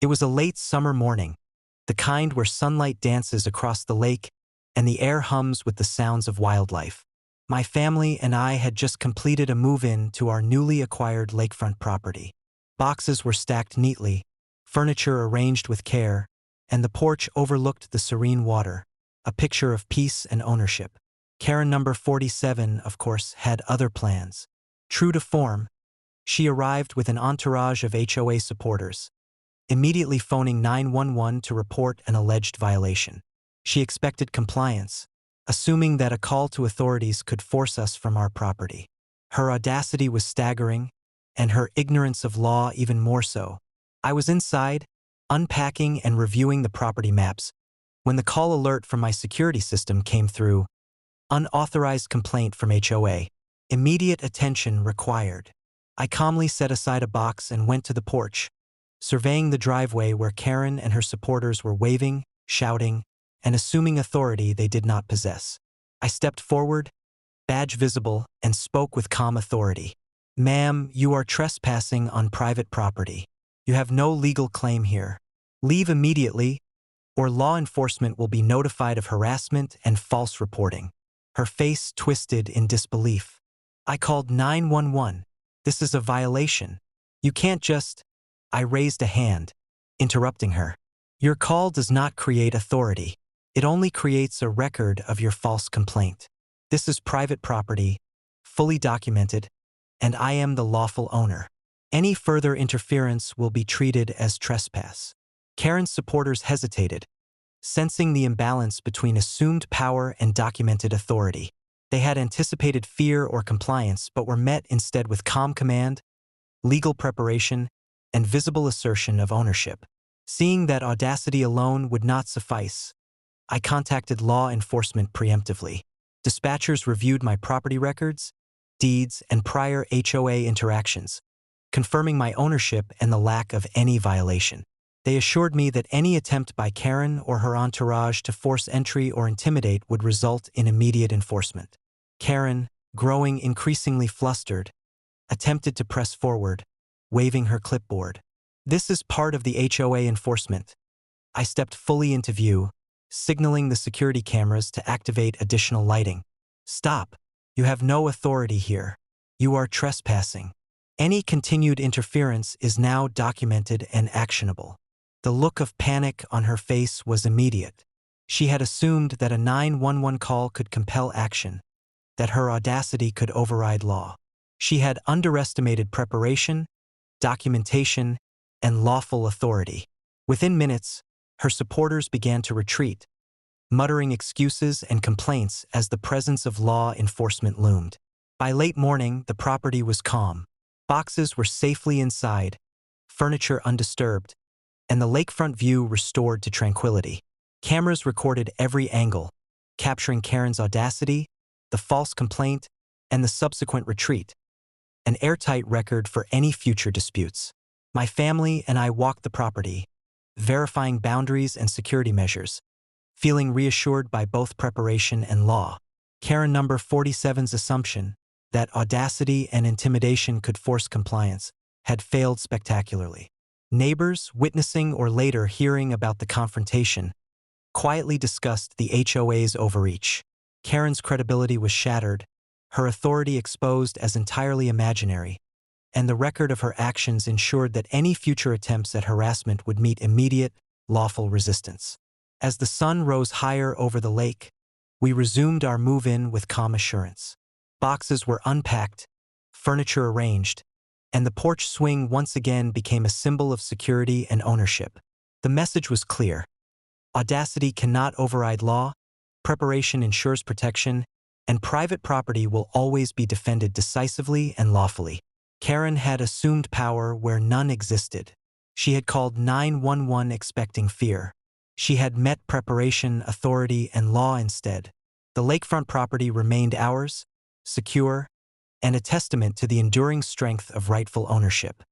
It was a late summer morning, the kind where sunlight dances across the lake and the air hums with the sounds of wildlife. My family and I had just completed a move-in to our newly acquired lakefront property. Boxes were stacked neatly, furniture arranged with care, and the porch overlooked the serene water, a picture of peace and ownership. Karen number 47, of course, had other plans. True to form, she arrived with an entourage of HOA supporters, immediately phoning 911 to report an alleged violation. She expected compliance, assuming that a call to authorities could force us from our property. Her audacity was staggering, and her ignorance of law even more so. I was inside, unpacking and reviewing the property maps, when the call alert from my security system came through. Unauthorized complaint from HOA. Immediate attention required. I calmly set aside a box and went to the porch, surveying the driveway where Karen and her supporters were waving, shouting, and assuming authority they did not possess. I stepped forward, badge visible, and spoke with calm authority. "Ma'am, you are trespassing on private property. You have no legal claim here. Leave immediately, or law enforcement will be notified of harassment and false reporting." Her face twisted in disbelief. "I called 911. This is a violation. You can't just—" I raised a hand, interrupting her. "Your call does not create authority. It only creates a record of your false complaint. This is private property, fully documented, and I am the lawful owner. Any further interference will be treated as trespass." Karen's supporters hesitated, sensing the imbalance between assumed power and documented authority. They had anticipated fear or compliance but were met instead with calm command, legal preparation, and visible assertion of ownership. Seeing that audacity alone would not suffice, I contacted law enforcement preemptively. Dispatchers reviewed my property records, deeds, and prior HOA interactions, confirming my ownership and the lack of any violation. They assured me that any attempt by Karen or her entourage to force entry or intimidate would result in immediate enforcement. Karen, growing increasingly flustered, attempted to press forward, waving her clipboard. "This is part of the HOA enforcement." I stepped fully into view, signaling the security cameras to activate additional lighting. "Stop. You have no authority here. You are trespassing. Any continued interference is now documented and actionable." The look of panic on her face was immediate. She had assumed that a 911 call could compel action, that her audacity could override law. She had underestimated preparation, documentation, and lawful authority. Within minutes, her supporters began to retreat, muttering excuses and complaints as the presence of law enforcement loomed. By late morning, the property was calm. Boxes were safely inside, furniture undisturbed, and the lakefront view restored to tranquility. Cameras recorded every angle, capturing Karen's audacity, the false complaint, and the subsequent retreat, an airtight record for any future disputes. My family and I walked the property, verifying boundaries and security measures, feeling reassured by both preparation and law. Karen number 47's assumption that audacity and intimidation could force compliance had failed spectacularly. Neighbors, witnessing or later hearing about the confrontation, quietly discussed the HOA's overreach. Karen's credibility was shattered, her authority exposed as entirely imaginary, and the record of her actions ensured that any future attempts at harassment would meet immediate, lawful resistance. As the sun rose higher over the lake, we resumed our move-in with calm assurance. Boxes were unpacked, furniture arranged, and the porch swing once again became a symbol of security and ownership. The message was clear. Audacity cannot override law, preparation ensures protection, and private property will always be defended decisively and lawfully. Karen had assumed power where none existed. She had called 911 expecting fear. She had met preparation, authority, and law instead. The lakefront property remained ours, secure, and a testament to the enduring strength of rightful ownership.